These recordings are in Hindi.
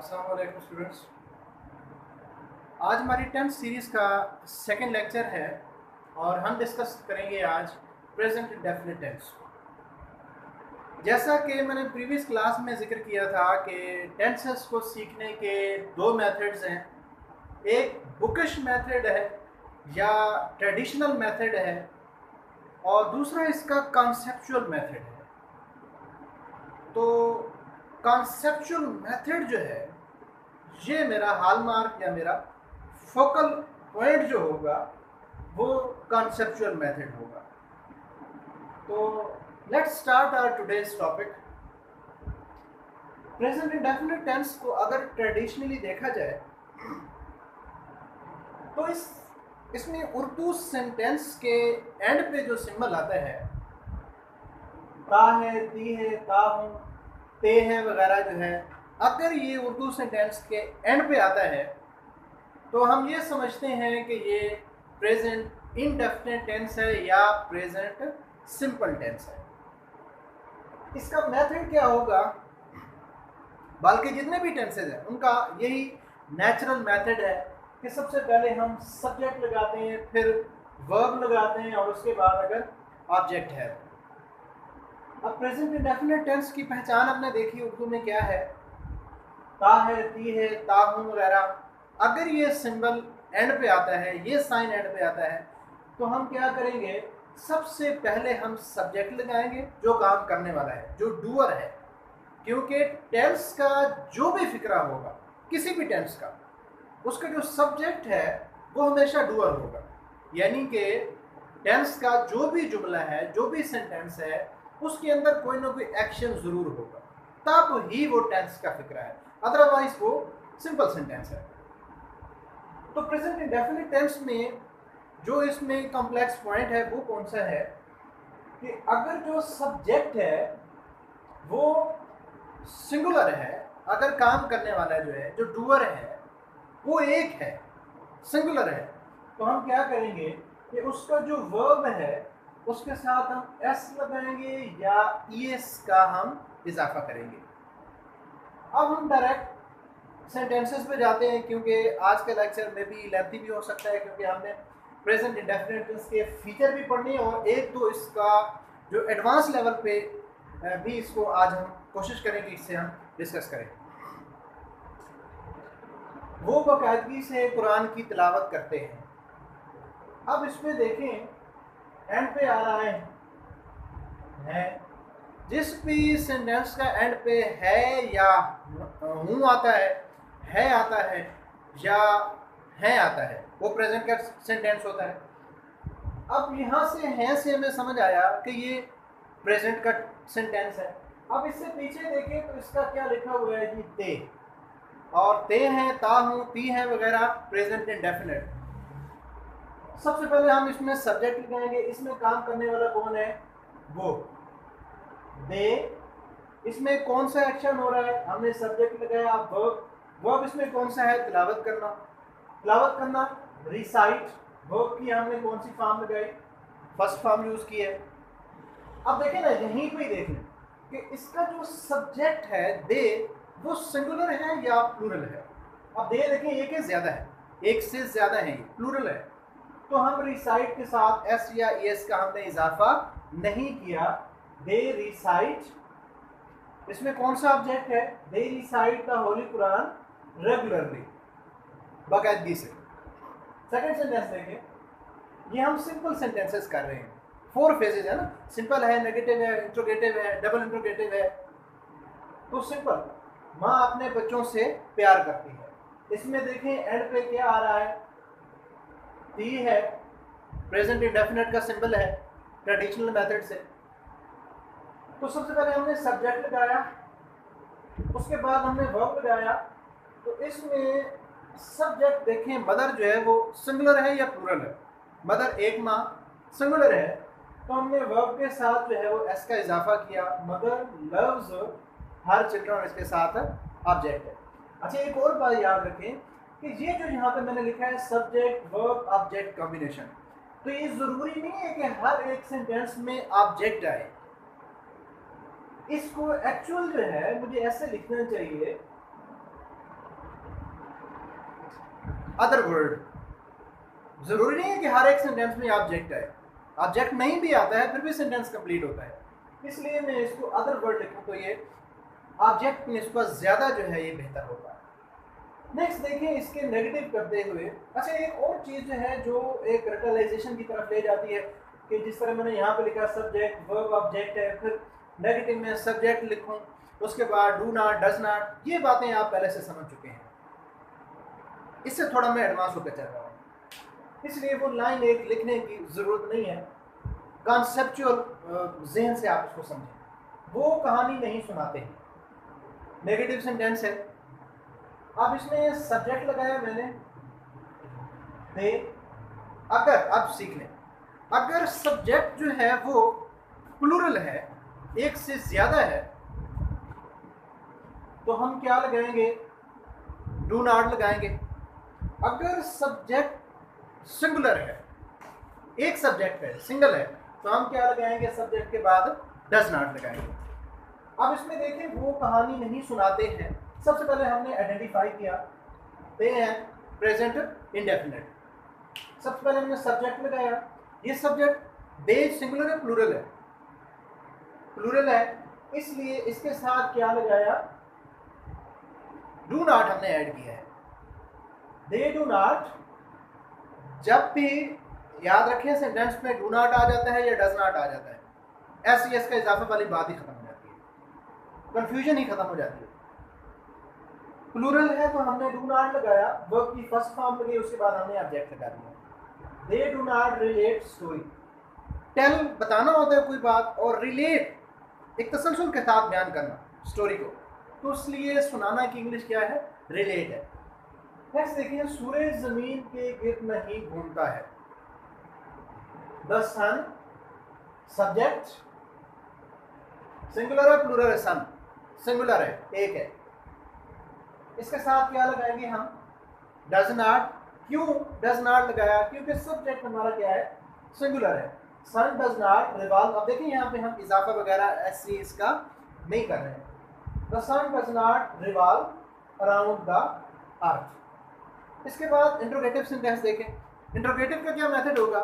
अस्सलाम वालेकुम स्टूडेंट्स। आज हमारी 10th सीरीज़ का सेकंड लेक्चर है और हम डिस्कस करेंगे आज प्रेजेंट इंडेफिनिट टेंस। जैसा कि मैंने प्रीवियस क्लास में जिक्र किया था कि टेंसेस को सीखने के दो मेथड्स हैं। एक बुकिश मेथड है या ट्रेडिशनल मेथड है और दूसरा इसका कॉन्सेप्चुअल मेथड है। तो कॉन्सेप्चुअल मेथड जो है ये मेरा हॉलमार्क या मेरा फोकल पॉइंट जो होगा वो कॉन्सेप्चुअल मेथड होगा। तो let's start our today's topic. Present indefinite tense को अगर ट्रेडिशनली देखा जाए तो इसमें उर्दू सेंटेंस के एंड पे जो सिंबल आता है, ता है, ती है, ता हूँ, ते है वगैरह जो है, अगर ये उर्दू सेंटेंस के एंड पे आता है तो हम ये समझते हैं कि ये प्रेजेंट इंडेफिनिट टेंस है या प्रेजेंट सिंपल टेंस है। इसका मेथड क्या होगा, बल्कि जितने भी टेंसेज हैं उनका यही नेचुरल मेथड है कि सबसे पहले हम सब्जेक्ट लगाते हैं, फिर वर्ब लगाते हैं और उसके बाद अगर ऑब्जेक्ट है। अब प्रेजेंट इंडेफिनिट टेंस की पहचान आपने देखी उर्दू में क्या है, ता है, ती है, ता हूँ वगैरह। अगर ये सिंबल एंड पे आता है, ये साइन एंड पे आता है, तो हम क्या करेंगे, सबसे पहले हम सब्जेक्ट लगाएंगे जो काम करने वाला है, जो डूअर है। क्योंकि टेंस का जो भी फिक्रा होगा, किसी भी टेंस का, उसका जो सब्जेक्ट है वो हमेशा डूअर होगा। यानी कि टेंस का जो भी जुमला है, जो भी सेंटेंस है, उसके अंदर कोई ना कोई एक्शन जरूर होगा, तब ही वो टेंस का फिक्रा है, अदरवाइज वो सिंपल सेंटेंस है। तो प्रेजेंट इंडेफिनिट टेंस में जो इसमें कॉम्प्लेक्स पॉइंट है वो कौन सा है कि अगर जो सब्जेक्ट है वो सिंगुलर है, अगर काम करने वाला जो है, जो डूअर है वो एक है, सिंगुलर है, तो हम क्या करेंगे कि उसका जो वर्ब है उसके साथ हम एस लगाएंगे या ईएस का हम इजाफा करेंगे। अब हम डायरेक्ट सेंटेंसेस पे जाते हैं, क्योंकि आज के लेक्चर में भी लेंथी भी हो सकता है, क्योंकि हमने प्रेजेंट इंडेफिनिट टेंस के फीचर भी पढ़ने और एक दो इसका जो एडवांस लेवल पे भी इसको आज हम कोशिश करेंगे इससे हम डिस्कस करें। वो बाकायदगी से कुरान की तिलावत करते हैं। अब इसमें देखें एंड पे आ रहा है, जिस भी सेंटेंस का एंड पे है या हूँ आता है आता है या है आता है, वो प्रेजेंट का सेंटेंस होता है। अब यहाँ से है से हमें समझ आया कि ये प्रेजेंट का सेंटेंस है। अब इससे पीछे देखें तो इसका क्या लिखा हुआ है जी, ते, और ते हैं, ता हूँ, ती है वगैरह, प्रेजेंट इंडेफिनिट। सबसे पहले हम इसमें सब्जेक्ट लगाएंगे। इसमें काम करने वाला कौन है, वो, दे। इसमें कौन सा एक्शन हो रहा है, हमने सब्जेक्ट लगाया। वर्ब, वर्ब इसमें कौन सा है, तिलावत करना, तिलावत करना। रिसाइट, वर्ब की हमने कौन सी फॉर्म लगाई, फर्स्ट फॉर्म यूज की है। अब देखें ना, यहीं पे देख लें कि इसका जो सब्जेक्ट है दे, वो सिंगुलर है या प्लूरल है। अब दे देखें, एक है, ज्यादा है, एक से ज्यादा है, ये प्लूरल है, तो हम रिसाइट के साथ एस या एस का हमने इजाफा नहीं किया। दे रिसाइट, इसमें कौन सा ऑब्जेक्ट है, they recite the holy Quran regularly, बाकायदगी से। सेकंड सेंटेंस देखें, ये हम सिंपल सेंटेंसेस कर रहे हैं, 4 फेजेज है ना, सिंपल है, नेगेटिव है, इंट्रोगेटिव है, डबल इंट्रोगेटिव है। तो सिंपल, माँ अपने बच्चों से प्यार करती है। इसमें देखें एंड पे क्या आ रहा है, ती है, प्रेजेंट इंडेफिनिट का सिंबल है ट्रेडिशनल मेथड से। तो सबसे पहले हमने सब्जेक्ट लगाया, उसके बाद हमने वर्ब लगाया। तो इसमें सब्जेक्ट देखें, मदर जो है वो सिंगुलर है या प्लूरल है, मदर एक माँ, सिंगुलर है, तो हमने वर्ब के साथ जो है वो एस का इजाफा किया। मदर लव्स हर चिल्ड्रन, इसके साथ ऑब्जेक्ट है। अच्छा, एक और बात याद रखें कि ये जो यहाँ पे मैंने लिखा है सब्जेक्ट वर्ब ऑब्जेक्ट कॉम्बिनेशन, तो ये जरूरी नहीं है कि हर एक सेंटेंस में ऑब्जेक्ट आए। इसको एक्चुअल जो है मुझे ऐसे लिखना चाहिए अदर वर्ड। जरूरी नहीं है कि हर एक सेंटेंस में ऑब्जेक्ट है, ऑब्जेक्ट नहीं भी आता है फिर भी सेंटेंस कंप्लीट होता है, इसलिए मैं इसको अदर वर्ड लिखूं तो ये ऑब्जेक्ट की निस्बत ज्यादा जो है ये बेहतर होता है। नेक्स्ट देखिए इसके नेगेटिव करते हुए, अच्छा एक और चीज जो है जो एक रेटलाइजेशन की तरफ ले जाती है कि जिस तरह मैंने यहाँ पे लिखा सब्जेक्ट वर्ब ऑब्जेक्ट है, फिर नेगेटिव में सब्जेक्ट लिखूं, उसके बाद डू नॉट डज नॉट, ये बातें आप पहले से समझ चुके हैं, इससे थोड़ा मैं एडवांस होकर चल रहा हूँ, इसलिए वो लाइन एक लिखने की जरूरत नहीं है, कॉन्सेप्चुअल जहन से आप उसको समझें। वो कहानी नहीं सुनाते हैं, नेगेटिव सेंटेंस है, अब इसमें सब्जेक्ट लगाया मैंने दे, अगर आप सीख लें, अगर सब्जेक्ट जो है वो प्लूरल है, एक से ज्यादा है, तो हम क्या लगाएंगे, डू नॉट लगाएंगे। अगर सब्जेक्ट सिंगुलर है, एक सब्जेक्ट है, सिंगल है, तो हम क्या लगाएंगे, सब्जेक्ट के बाद डज नॉट लगाएंगे। अब इसमें देखें वो कहानी नहीं सुनाते हैं, सबसे पहले हमने आइडेंटिफाई किया दे हैं प्रेजेंट इंडेफिनिट, सबसे पहले हमने सब्जेक्ट लगाया, ये सब्जेक्ट दे सिंगुलर है प्लूरल है, प्लूरल है, इसलिए इसके साथ क्या लगाया, डू नॉट हमने ऐड किया है, दे डू नॉट। जब भी याद रखें सेंटेंस में डू नॉट आ जाता है या डज नॉट आ जाता है, एस एस का इजाफा वाली बात ही खत्म हो जाती है, कंफ्यूजन ही खत्म हो जाती है। प्लूरल है तो हमने डू नॉट लगाया, वर्ब की फर्स्ट फॉर्म लगाई, उसके बाद हमने ऑब्जेक्ट लगा दिया, they do not relate story. Tell बताना होता है कोई बात, और रिलेट एक तसलसल के साथ बयान करना स्टोरी को, तो इसलिए सुनाना की इंग्लिश क्या है, रिलेट है। नेक्स्ट देखिए, सूरज जमीन के गिर्द नहीं घूमता है, द सन, सब्जेक्ट सिंगुलर है प्लूरल है, सन सिंगुलर है, एक है, इसके साथ क्या लगाएंगे हम, डज नॉट। क्यों डज नॉट लगाया, क्योंकि सब्जेक्ट हमारा क्या है, सिंगुलर है, सन डज नॉट रिवॉल्व। अब देखिए यहाँ पे हम इजाफा वगैरह ऐसे इसका नहीं कर रहे हैं, the sun does not revolve around the earth. इसके बाद इंट्रोगेटिव सेंटेंस देखें, इंट्रोगेटिव का क्या मेथड होगा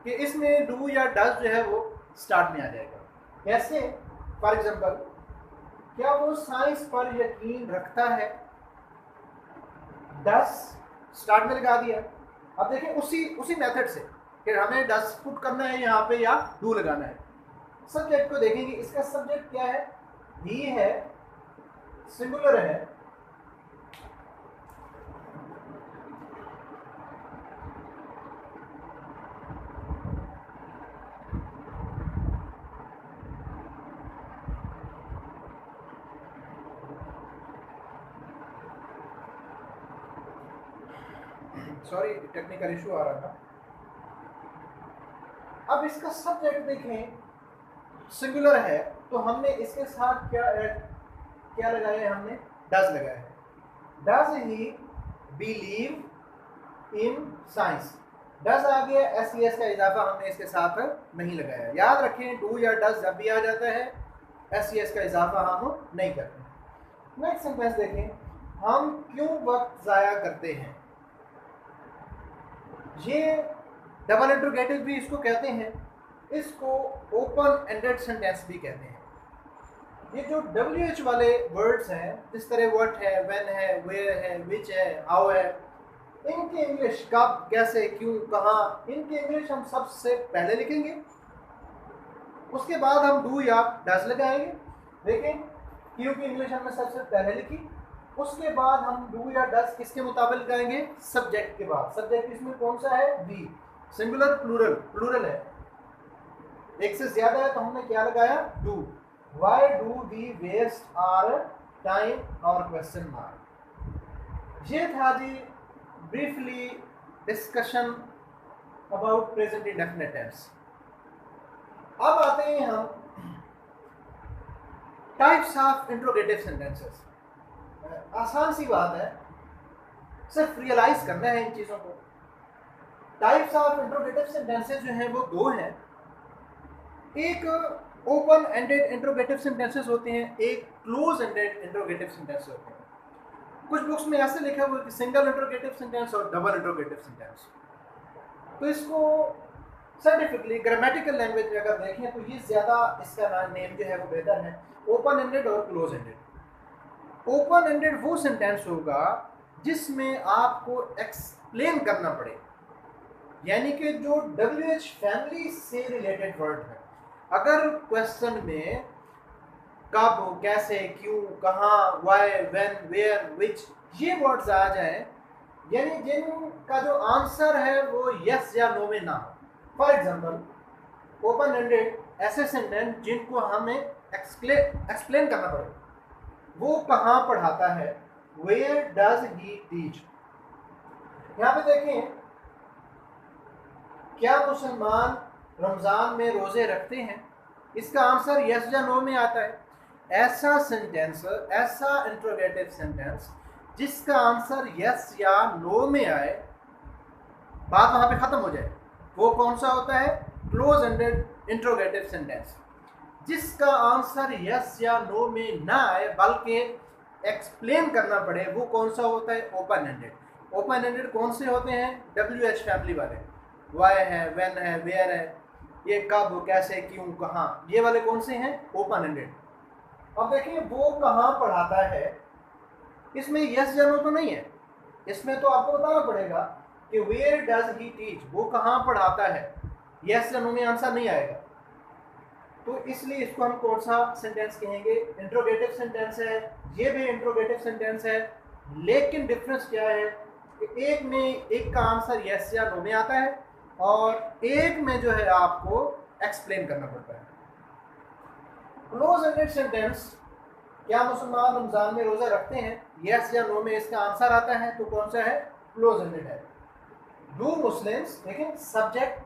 कि इसमें डू या डज जो है वो स्टार्ट में आ जाएगा। कैसे, फॉर एग्जांपल, क्या वो साइंस पर यकीन रखता है, डज स्टार्ट में लगा दिया। अब देखिए उसी मेथड से कि हमें डज पुट करना है यहाँ पे या डू लगाना है। सब्जेक्ट को देखेंगे, इसका सब्जेक्ट क्या है, ही है, सिंगुलर है, सॉरी टेक्निकल इशू आ रहा था। अब इसका सब्जेक्ट देखें सिंगुलर है, तो हमने इसके साथ क्या लगाया है, हमने डज लगाया है, does he believe in science, does आ गया, एस एस का इजाफा हमने इसके साथ नहीं लगाया। याद रखें डू या डज जब भी आ जाता है एस एस का इजाफा हम नहीं करते। नेक्स्ट सेंटेंस देखें, हम क्यों वक्त जाया करते हैं, ये डबल इंट्रोगेटिव भी इसको कहते हैं, इसको ओपन एंडेड सेंटेंस भी कहते हैं। ये जो WH वाले वर्ड्स हैं, इस तरह व्हाट है, व्हेन है, वेयर है, विच है, हाउ है, इनके इंग्लिश कब, कैसे, क्यों, कहाँ, इनके इंग्लिश हम सबसे पहले लिखेंगे, उसके बाद हम डू या डज लगाएंगे। देखें क्यों की इंग्लिश हमने सबसे पहले लिखी, उसके बाद हम डू या डज किसके मुताबिक लगाएंगे, सब्जेक्ट के बाद। सब्जेक्ट इसमें कौन सा है, बी, सिंगुलर प्लूरल, प्लूरल है, एक से ज्यादा है तो हमने क्या लगाया, do. Why do we waste our time और क्वेश्चन मार्क। ये था जी briefly discussion about present indefinite tense. अब आते हैं हम टाइप्स ऑफ इंट्रोगेटिव सेंटेंसेस। आसान सी बात है, सिर्फ रियलाइज करना है इन चीजों को। टाइप्स ऑफ इंट्रोगेटिव सेंटेंसेस जो हैं वो दो हैं, एक ओपन एंडेड इंट्रोगेटिव सेंटेंसेस होते हैं, एक क्लोज एंडेड इंट्रोगेटिव सेंटेंसेस होते हैं। कुछ बुक्स में ऐसे लिखा हुआ है कि सिंगल इंट्रोगेटिव सेंटेंस और डबल इंट्रोगेटिव सेंटेंस। तो इसको साइंटिफिकली ग्रामेटिकल लैंग्वेज में अगर देखें तो ये ज़्यादा इसका नेम जो है वो बेहतर है, ओपन एंडेड और क्लोज एंडेड। ओपन एंडेड वो सेंटेंस होगा जिसमें आपको एक्सप्लेन करना पड़े, यानी कि जो WH फैमिली से रिलेटेड वर्ड है। अगर क्वेश्चन में कब, कैसे, क्यों, कहाँ, वाई, व्हेन, वेयर, विच ये वर्ड्स आ जाएं, यानी जिनका जो आंसर है वो यस या नो में ना हो। फॉर एग्जाम्पल ओपन एंडेड ऐसे सेंटेंस जिनको हमें एक्सप्लेन करना पड़े। वो कहाँ पढ़ाता है, वेयर डज ही टीच। यहाँ पे देखें, क्या मुसलमान रमजान में रोजे रखते हैं, इसका आंसर यस या नो में आता है। ऐसा सेंटेंस, ऐसा इंट्रोगेटिव सेंटेंस जिसका आंसर यस या नो में आए, बात वहां पे खत्म हो जाए, वो कौन सा होता है, क्लोज एंडेड इंट्रोगेटिव सेंटेंस। जिसका आंसर यस या नो में ना आए बल्कि एक्सप्लेन करना पड़े, वो कौन सा होता है, ओपन एंडेड। ओपन एंडेड कौन से होते हैं, WH फैमिली वाले, वाई है, व्हेन है, वेयर है, ये कब, कैसे, क्यों, कहाँ, ये वाले कौन से हैं, ओपन एंडेड। अब देखिए वो कहाँ पढ़ाता है, इसमें यस या नो तो नहीं है, इसमें तो आपको बताना पड़ेगा कि वेयर डज ही टीच, वो कहाँ पढ़ाता है। यस या नो में आंसर नहीं आएगा, तो इसलिए इसको हम कौन सा सेंटेंस कहेंगे, इंट्रोगेटिव सेंटेंस है। ये भी इंट्रोगेटिव सेंटेंस है, लेकिन डिफरेंस क्या है कि एक में एक का आंसर यस या नो में आता है और एक में जो है आपको एक्सप्लेन करना पड़ता है। क्लोज एंडेड सेंटेंस, क्या मुसलमान रमजान में रोजा रखते हैं, यस या नो में इसका आंसर आता है, तो कौन सा है, क्लोज एंडेड है। डू मुस्लिम्स, देखें सब्जेक्ट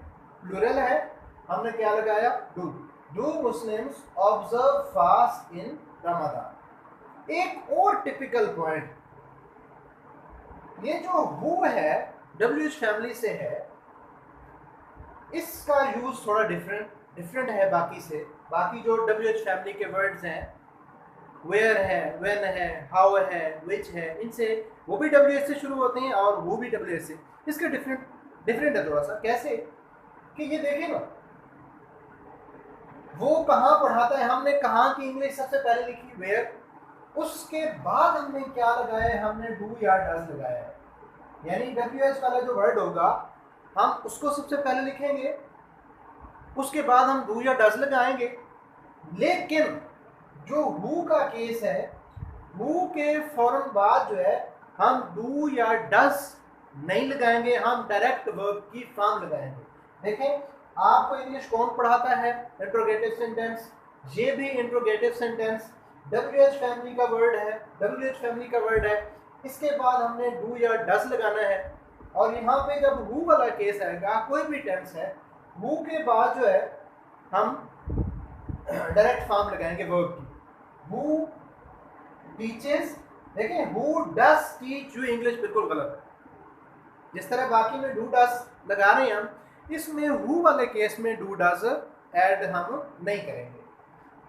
प्लूरल है, हमने क्या लगाया, do Muslims observe fast in Ramzan. एक और टिपिकल पॉइंट, ये जो हु है WH फैमिली से है, इसका यूज थोड़ा डिफरेंट है बाकी से। बाकी जो WH फैमिली के वर्ड्स हैं, वेयर है, व्हेन है, हाउ है, विच है, इनसे वो भी WH से शुरू होते हैं और वो भी WH से। इसके डिफरेंट है थोड़ा सा। कैसे कि ये देखिए ना, वो कहाँ पढ़ाता है, हमने कहाँ की इंग्लिश सबसे पहले लिखी, वेयर, उसके बाद हमने क्या लगाया है, हमने डू या डज लगाया है। यानी WH वाला जो वर्ड होगा हम उसको सबसे पहले लिखेंगे, उसके बाद हम डू या डज लगाएंगे। लेकिन जो हु का केस है, हु के फौरन बाद जो है हम डू या डज नहीं लगाएंगे, हम डायरेक्ट वर्ब की फॉर्म लगाएंगे। देखें आपको इंग्लिश कौन पढ़ाता है, इंट्रोगेटिव सेंटेंस, ये भी इंट्रोगेटिव सेंटेंस, WH फैमिली का वर्ड है, WH फैमिली का वर्ड है, इसके बाद हमने डू या डज लगाना है। और यहाँ पे जब हु वाला केस आएगा, कोई भी टेंस है, हु के बाद जो है हम डायरेक्ट फॉर्म लगाएंगे वर्ब की। हु टीचेस, देखें who does teach you English बिल्कुल गलत है। जिस तरह बाकी में डू डज लगा रहे हैं हम, इसमें हु वाले केस में डू डज ऐड हम नहीं करेंगे।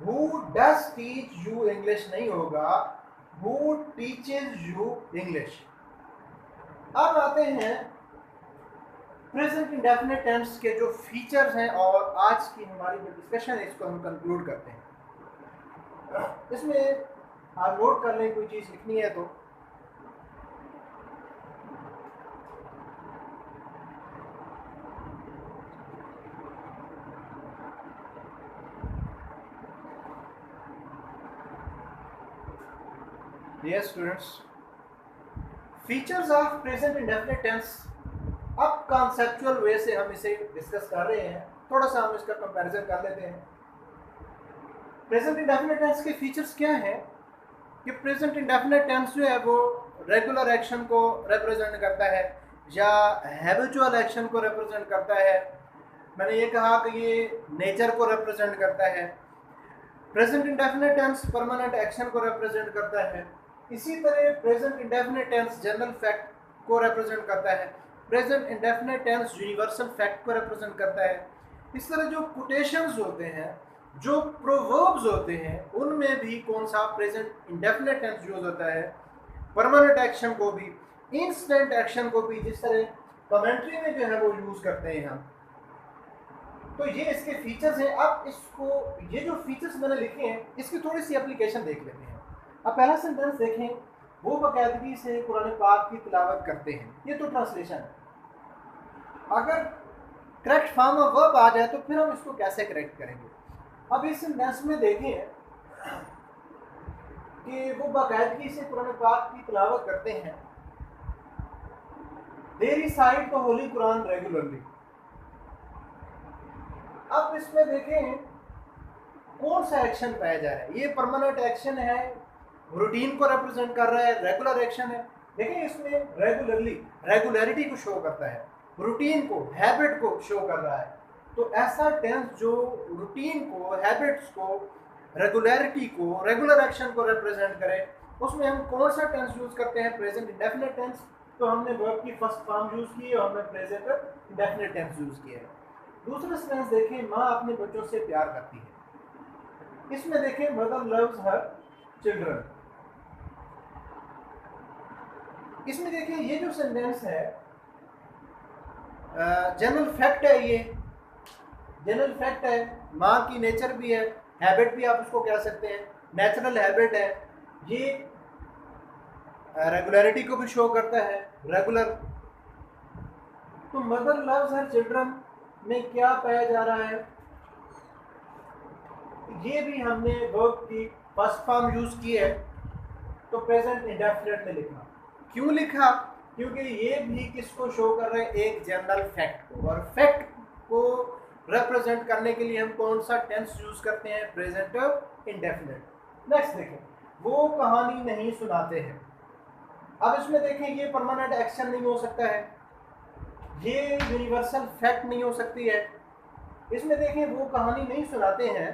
Who does teach you English नहीं होगा, हु टीचेस यू इंग्लिश। अब आते हैं प्रेजेंट इंडेफिनिट टेंस के जो फीचर्स हैं और आज की हमारी जो डिस्कशन है इसको हम कंक्लूड करते हैं। इसमें आप नोट कर लें, कोई चीज़ लिखनी है तो। Dear students, features of present indefinite tense. अब कॉन्सेप्चुअल वे से हम इसे डिस्कस कर रहे हैं, थोड़ा सा हम इसका कंपैरिजन कर लेते हैं। प्रेजेंट इंडेफिनिट टेंस के फीचर्स क्या हैं कि प्रेजेंट इंडेफिनिट टेंस जो है वो रेगुलर एक्शन को रिप्रेजेंट करता है या हैबिचुअल एक्शन को रिप्रेजेंट करता है। मैंने ये कहा कि ये नेचर को रिप्रेजेंट करता है। Present indefinite tense permanent action को रिप्रेजेंट करता है। इसी तरह present indefinite tense general fact को रिप्रेजेंट करता है। Present indefinite tense universal fact को रिप्रेजेंट करता है। इस तरह जो कोटेशंस होते हैं, जो प्रोवर्ब्स होते हैं, उनमें भी कौन सा प्रेजेंट इंडेफिनिट टेंस यूज होता है। परमानेंट एक्शन को भी, इंस्टेंट एक्शन को भी, जिस तरह कमेंट्री में जो है वो यूज करते हैं हम। तो ये इसके फीचर्स हैं। अब इसको, ये जो फीचर्स मैंने लिखे हैं इसकी थोड़ी सी एप्लीकेशन देख लेते हैं। अब पहला सेंटेंस देखें, वो बाकायदगी से कुरान पाक की तिलावत करते हैं। ये तो ट्रांसलेशन है। अगर करेक्ट फॉर्म ऑफ वर्ब आ जाए तो फिर हम इसको कैसे करेक्ट करेंगे। अब इस सेंटेंस में देखें कि वो बाकायदगी से कुरान पाक की तिलावत करते हैं। They recite the holy Quran regularly. अब इसमें देखें कौन सा एक्शन पाया जा रहा है। ये परमानेंट एक्शन है, रूटीन को रिप्रेजेंट कर रहा है, रेगुलर एक्शन है। देखिए इसमें रेगुलरली, रेगुलरिटी को शो करता है, रूटीन को, हैबिट को शो कर रहा है। तो ऐसा टेंस जो रूटीन को, हैबिट्स को, रेगुलरिटी को, रेगुलर एक्शन को रिप्रेजेंट करे, उसमें हम कौन सा टेंस यूज करते हैं? Present indefinite tense. तो हमने वर्ब की फर्स्ट फॉर्म यूज की और हमने प्रेजेंट इंडेफिनिट टेंस यूज किया है। दूसरा सेंटेंस देखें, माँ अपने बच्चों से प्यार करती है। इसमें देखें मदर लव्स हर चिल्ड्रन। इसमें देखें ये जो सेंटेंस है जनरल फैक्ट है। ये जनरल फैक्ट है, माँ की नेचर भी है, हैबिट भी आप उसको कह सकते हैं, नेचुरल हैबिट है। ये रेगुलरिटी को भी शो करता है, रेगुलर। तो मदर लव्स हर चिल्ड्रन में क्या पाया जा रहा है? ये भी हमने वर्ब की फर्स्ट फॉर्म यूज की है, तो प्रेजेंट इंडेफिनिट में लिखा। क्यों लिखा? क्योंकि ये भी किसको शो कर रहे हैं? एक जनरल फैक्ट को। और फैक्ट को रिप्रेजेंट करने के लिए हम कौन सा टेंस यूज करते हैं? Present indefinite. नेक्स्ट देखें, वो कहानी नहीं सुनाते हैं। अब इसमें देखें ये परमानेंट एक्शन नहीं हो सकता है, ये यूनिवर्सल फैक्ट नहीं हो सकती है। इसमें देखें वो कहानी नहीं सुनाते हैं,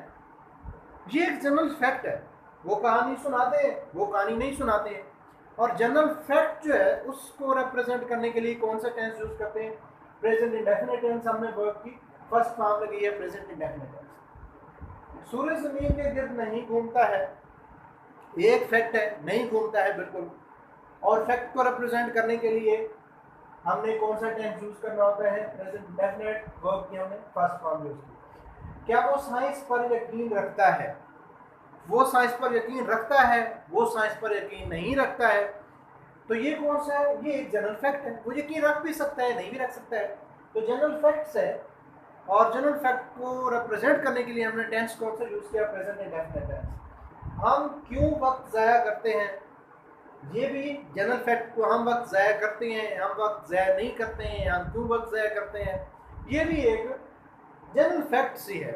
ये एक जनरल फैक्ट है। वो कहानी सुनाते हैं, वो कहानी नहीं सुनाते हैं। और जनरल फैक्ट जो है उसको रिप्रेजेंट करने के लिए कौन सा टेंस यूज करते हैं? Present indefinite tense. हमने वर्ब की फर्स्ट फॉर्म लगी है प्रेजेंट इंडेफिनिट टेंस। सूरज जमीन के गिर्द नहीं घूमता है, एक फैक्ट है, नहीं घूमता है बिल्कुल। और फैक्ट को रिप्रेजेंट करने के लिए हमने कौन सा टेंस यूज करना होता है? Present indefinite. वर्ब की हमने फर्स्ट फॉर्म यूज की। क्या वो साइंस पर यकीन रखता है? वो साइंस पर यकीन रखता है, वो साइंस पर यकीन नहीं रखता है। तो ये कौन सा है? ये एक जनरल फैक्ट है। वो यकीन रख भी सकता है, नहीं भी रख सकता है। तो जनरल फैक्ट्स है, और जनरल फैक्ट को रिप्रेजेंट करने के लिए हमने टेंस कौन सा यूज किया? Present indefinite tense. हम क्यों वक्त ज़ाया करते हैं? ये भी जनरल फैक्ट को, हम वक्त ज़ाया करते हैं, हम वक्त ज़ाया नहीं करते हैं, हम क्यों वक्त ज़ाया करते हैं, ये भी एक जनरल फैक्ट सी है।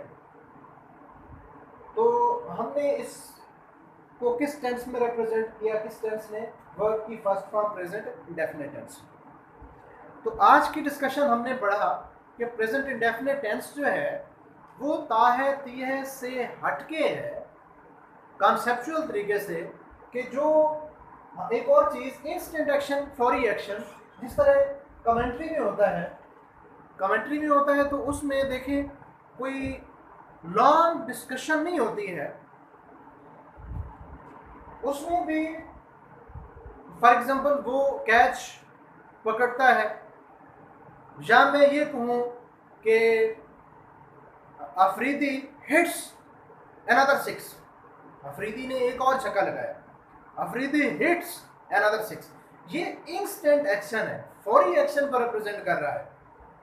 तो हमने इसको किस टेंस में रिप्रेजेंट किया? किस टेंस ने? वर्ब की first form present indefinite tense. तो आज की डिस्कशन हमने पढ़ा कि प्रेजेंट इंडेफिनिट टेंस जो है वो ताहे तीहे से हटके है कॉन्सेप्चुअल तरीके से, कि जो एक और चीज़ इंस्टेंट एक्शन, फौरी एक्शन, जिस तरह कमेंट्री में होता है, कमेंट्री में होता है तो उसमें देखें कोई लॉन्ग डिस्कशन नहीं होती है। उसमें भी फॉर एग्जांपल वो कैच पकड़ता है, या मैं ये कहूँ कि अफरीदी हिट्स अनदर 6, अफरीदी ने एक और छक्का लगाया, अफरीदी हिट्स अनदर 6। ये इंस्टेंट एक्शन है, फौरी एक्शन को रिप्रेजेंट कर रहा है।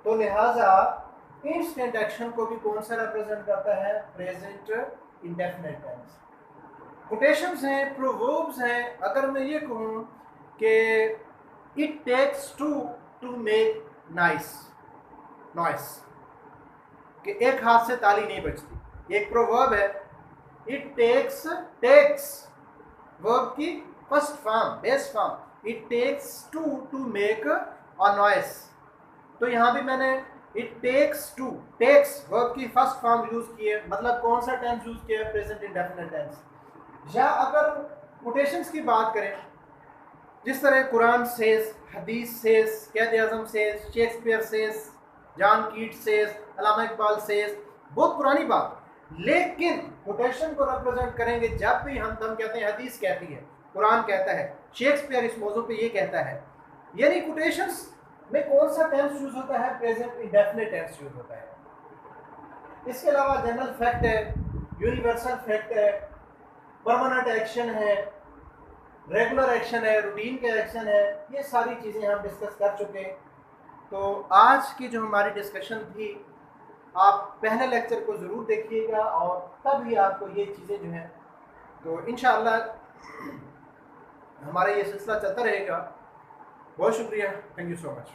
तो लिहाजा इंस्टेंट एक्शन को भी कौन सा रिप्रेजेंट करता है? Present indefinite tense. कोटेशंस हैं, प्रोवर्ब्स हैं। अगर मैं ये कहूँ कि it takes two make noise, कि एक हाथ से ताली नहीं बजती, एक प्रोवर्ब है। इट टेक्स वर्ब की first form, base form, it takes two make a noise. तो यहाँ भी मैंने इट टेक्स वर्ब की फर्स्ट फॉर्म यूज की है, मतलब कौन सा टेंस यूज किया है? Present indefinite tense. या अगर कोटेशंस की बात करें, जिस तरह कुरान सेज, हदीस सेज, कैद आज़म सेज, शेक्सपियर सेज, जॉन कीट सेज, अल्लामा इकबाल सेज, बहुत पुरानी बात, लेकिन कोटेशन को रिप्रेजेंट करेंगे जब भी हम कहते हैं हदीस कहती है, कुरान कहता है, शेक्सपियर इस मौजू पे ये कहता है। यानी कोटेशंस में कौन सा टेंस यूज होता है? प्रेजेंट इंडेफिनिट टेंस यूज होता है। इसके अलावा जनरल फैक्ट है, यूनिवर्सल फैक्ट है, परमानेंट एक्शन है, रेगुलर एक्शन है, रूटीन के एक्शन है, ये सारी चीज़ें हम डिस्कस कर चुके हैं। तो आज की जो हमारी डिस्कशन थी, आप पहले लेक्चर को ज़रूर देखिएगा और तब ही आपको ये चीज़ें जो हैं, तो इंशाअल्लाह हमारा ये सिलसिला चलता रहेगा। बहुत शुक्रिया, थैंक यू सो मच।